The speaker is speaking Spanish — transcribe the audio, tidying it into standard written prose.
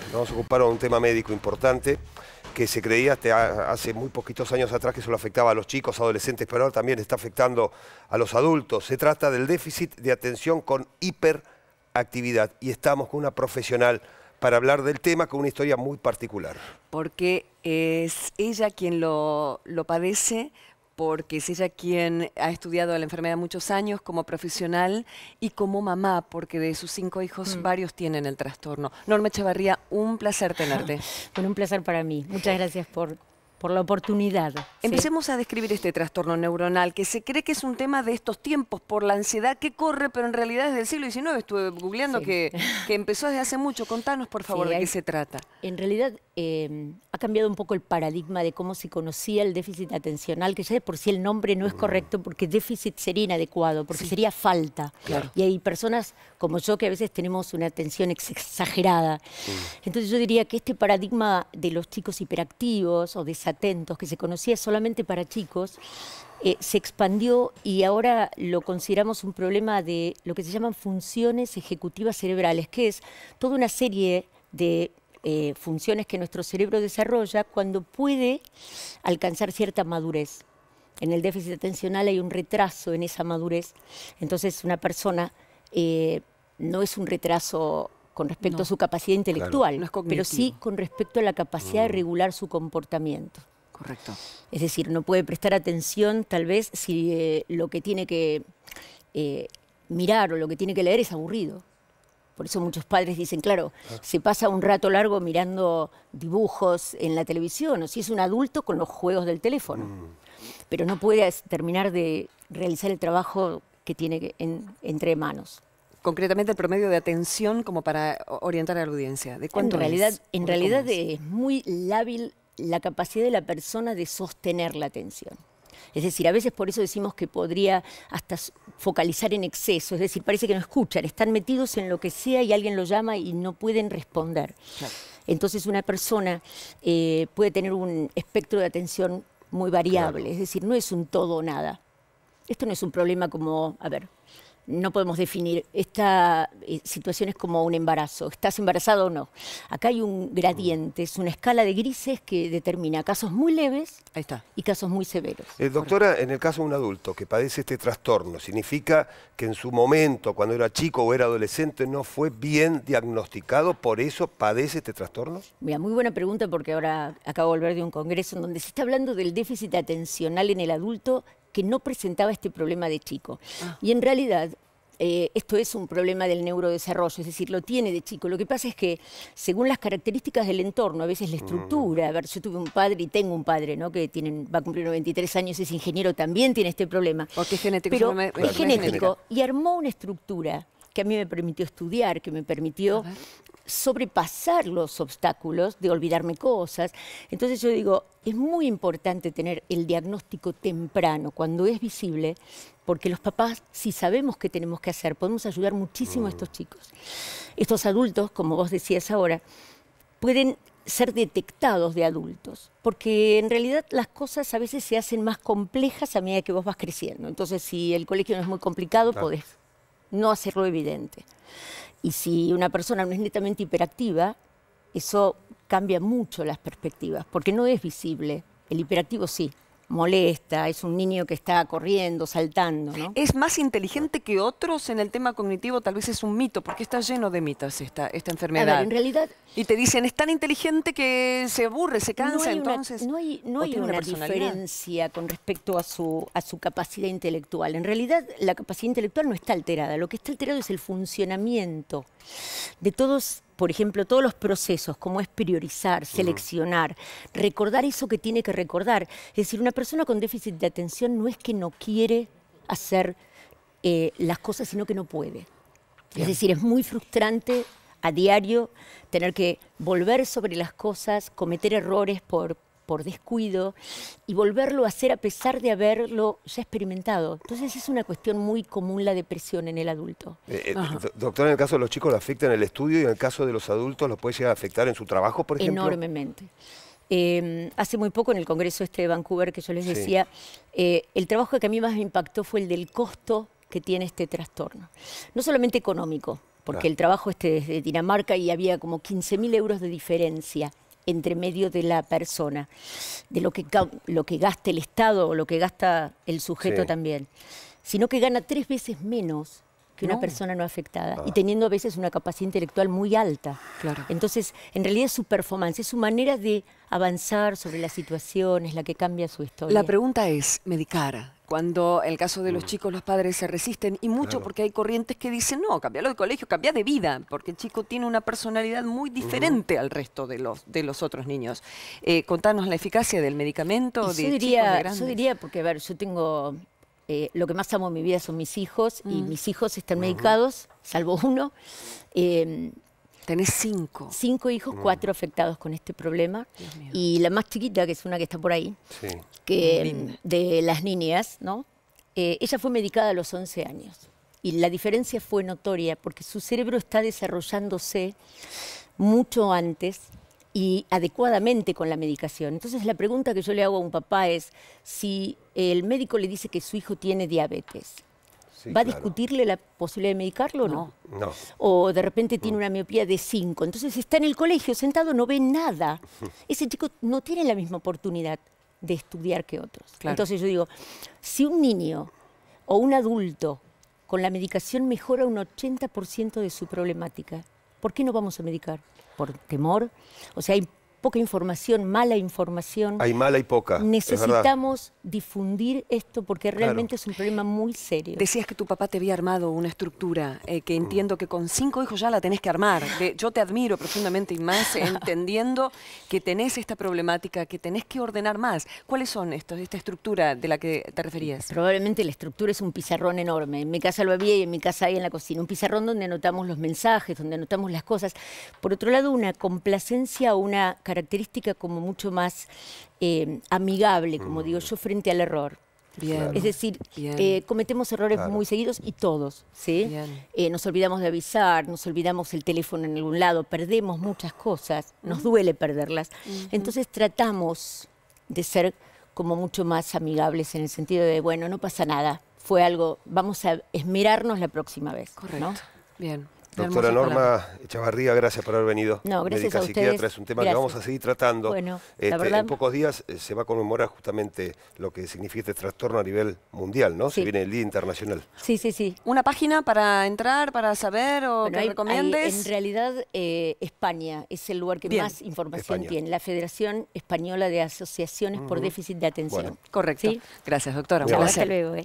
Nos vamos a ocupar de un tema médico importante que se creía hace muy poquitos años atrás que solo afectaba a los chicos, adolescentes, pero ahora también está afectando a los adultos. Se trata del déficit de atención con hiperactividad y estamos con una profesional para hablar del tema con una historia muy particular. Porque es ella quien lo padece, porque es ella quien ha estudiado la enfermedad muchos años como profesional y como mamá, porque de sus 5 hijos varios tienen el trastorno. Norma Echevarría, un placer tenerte. Bueno, un placer para mí. Muchas gracias por la oportunidad. Empecemos a describir este trastorno neuronal, que se cree que es un tema de estos tiempos por la ansiedad que corre, pero en realidad es del siglo XIX. Estuve googleando que empezó desde hace mucho. Contanos, por favor, de qué se trata. En realidad ha cambiado un poco el paradigma de cómo se conocía el déficit atencional, que ya de por sí el nombre no es correcto, porque déficit sería inadecuado, porque sería falta. Claro. Y hay personas como yo que a veces tenemos una atención exagerada. Entonces yo diría que este paradigma de los chicos hiperactivos o desatentos, que se conocía solamente para chicos, se expandió y ahora lo consideramos un problema de lo que se llaman funciones ejecutivas cerebrales, que es toda una serie de funciones que nuestro cerebro desarrolla cuando puede alcanzar cierta madurez. En el déficit atencional hay un retraso en esa madurez, entonces una persona no es un retraso con respecto a su capacidad intelectual, no es pero sí con respecto a la capacidad de regular su comportamiento. Correcto. Es decir, no puede prestar atención tal vez si lo que tiene que mirar o lo que tiene que leer es aburrido. Por eso muchos padres dicen, claro, se pasa un rato largo mirando dibujos en la televisión, o si es un adulto con los juegos del teléfono. Pero no puede terminar de realizar el trabajo que tiene entre manos. Concretamente el promedio de atención como para orientar a la audiencia. ¿De cuánto es? En realidad es muy lábil la capacidad de la persona de sostener la atención. Es decir, a veces por eso decimos que podría hasta focalizar en exceso, es decir, parece que no escuchan, están metidos en lo que sea y alguien los llama y no pueden responder. Claro. Entonces una persona puede tener un espectro de atención muy variable, es decir, no es un todo o nada. Esto no es un problema como, a ver, no podemos definir esta situación es como un embarazo. ¿Estás embarazado o no? Acá hay un gradiente, es una escala de grises que determina casos muy leves y casos muy severos. Doctora, en el caso de un adulto que padece este trastorno, ¿significa que en su momento, cuando era chico o era adolescente, no fue bien diagnosticado, por eso padece este trastorno? Mira, muy buena pregunta porque ahora acabo de volver de un congreso en donde se está hablando del déficit atencional en el adulto que no presentaba este problema de chico. Y en realidad esto es un problema del neurodesarrollo, es decir, lo tiene de chico. Lo que pasa es que según las características del entorno, a veces la estructura, a ver, yo tuve un padre y tengo un padre, ¿no? Que va a cumplir 93 años, es ingeniero, también tiene este problema. Porque es genético. Pero es genético y armó una estructura que a mí me permitió estudiar, que me permitió sobrepasar los obstáculos de olvidarme cosas. Entonces yo digo, es muy importante tener el diagnóstico temprano, cuando es visible, porque los papás, si sabemos qué tenemos que hacer, podemos ayudar muchísimo a estos chicos. Estos adultos, como vos decías ahora, pueden ser detectados de adultos, porque en realidad las cosas a veces se hacen más complejas a medida que vos vas creciendo. Entonces, si el colegio no es muy complicado, podés no hacerlo evidente. Y si una persona no es netamente hiperactiva, eso cambia mucho las perspectivas, porque no es visible. El hiperactivo sí, molesta, es un niño que está corriendo, saltando, ¿no? ¿Es más inteligente que otros en el tema cognitivo? Tal vez es un mito, porque está lleno de mitos esta enfermedad. A ver, en realidad... Y te dicen, es tan inteligente que se aburre, se cansa, entonces... No hay una diferencia con respecto a su capacidad intelectual. En realidad, la capacidad intelectual no está alterada. Lo que está alterado es el funcionamiento de todos, por ejemplo, todos los procesos, como es priorizar, seleccionar, recordar eso que tiene que recordar. Es decir, una persona con déficit de atención no es que no quiere hacer las cosas, sino que no puede. Es decir, es muy frustrante a diario tener que volver sobre las cosas, cometer errores por descuido y volverlo a hacer a pesar de haberlo ya experimentado. Entonces es una cuestión muy común la depresión en el adulto. Doctor, en el caso de los chicos lo afecta en el estudio y en el caso de los adultos los puede llegar a afectar en su trabajo, por ejemplo. Enormemente. Hace muy poco en el congreso de Vancouver que yo les decía, el trabajo que a mí más me impactó fue el del costo que tiene este trastorno. No solamente económico, porque el trabajo es de Dinamarca y había como 15.000 euros de diferencia entre medio de la persona, de lo que gasta el Estado o lo que gasta el sujeto también, sino que gana 3 veces menos que una persona no afectada y teniendo a veces una capacidad intelectual muy alta. Claro. Entonces, en realidad es su performance, es su manera de avanzar sobre las situaciones, la que cambia su historia. La pregunta es medicar. Cuando en el caso de los chicos los padres se resisten y mucho porque hay corrientes que dicen no, cambialo de colegio, cambia de vida, porque el chico tiene una personalidad muy diferente al resto de los otros niños. Contanos la eficacia del medicamento de chicos, de grandes. Yo diría, porque a ver, yo tengo... lo que más amo en mi vida son mis hijos y mis hijos están medicados, salvo uno. Tenés 5. 5 hijos, 4 afectados con este problema. Y la más chiquita, que es una que está por ahí, que de las niñas, ¿no? Ella fue medicada a los 11 años. Y la diferencia fue notoria porque su cerebro está desarrollándose mucho antes y adecuadamente con la medicación. Entonces la pregunta que yo le hago a un papá es si el médico le dice que su hijo tiene diabetes, ¿va a discutirle la posibilidad de medicarlo o no? No. O de repente tiene una miopía de 5, entonces está en el colegio sentado, no ve nada. Ese chico no tiene la misma oportunidad de estudiar que otros. Claro. Entonces yo digo, si un niño o un adulto con la medicación mejora un 80% de su problemática, ¿por qué no vamos a medicar? ¿Por temor? O sea, hay poca información, mala información. Hay mala y poca. Necesitamos difundir esto porque realmente es un problema muy serio. Decías que tu papá te había armado una estructura, que entiendo que con 5 hijos ya la tenés que armar. Yo te admiro profundamente y más entendiendo que tenés esta problemática, que tenés que ordenar más. ¿Cuáles son esta estructura de la que te referías? Probablemente la estructura es un pizarrón enorme. En mi casa lo había y en mi casa hay en la cocina. Un pizarrón donde anotamos los mensajes, donde anotamos las cosas. Por otro lado, una complacencia o una característica como mucho más amigable, como digo yo, frente al error. Bien. Es decir, cometemos errores muy seguidos y todos, ¿sí? Nos olvidamos de avisar, nos olvidamos el teléfono en algún lado, perdemos muchas cosas, nos duele perderlas. Entonces tratamos de ser como mucho más amigables en el sentido de, bueno, no pasa nada, fue algo, vamos a esmerarnos la próxima vez. Correcto. ¿No? Bien. Doctora Norma Echavarría, gracias por haber venido. No, gracias Médica a psiquiatra, ustedes. es un tema que vamos a seguir tratando. Bueno, la verdad... En pocos días se va a conmemorar justamente lo que significa este trastorno a nivel mundial, ¿no? Se viene el Día Internacional. Sí, sí, sí. ¿Una página para entrar, para saber o que recomiendes? En realidad, España es el lugar que más información tiene. La Federación Española de Asociaciones por Déficit de Atención. Bueno. Correcto. ¿Sí? Gracias, doctora. Hasta luego.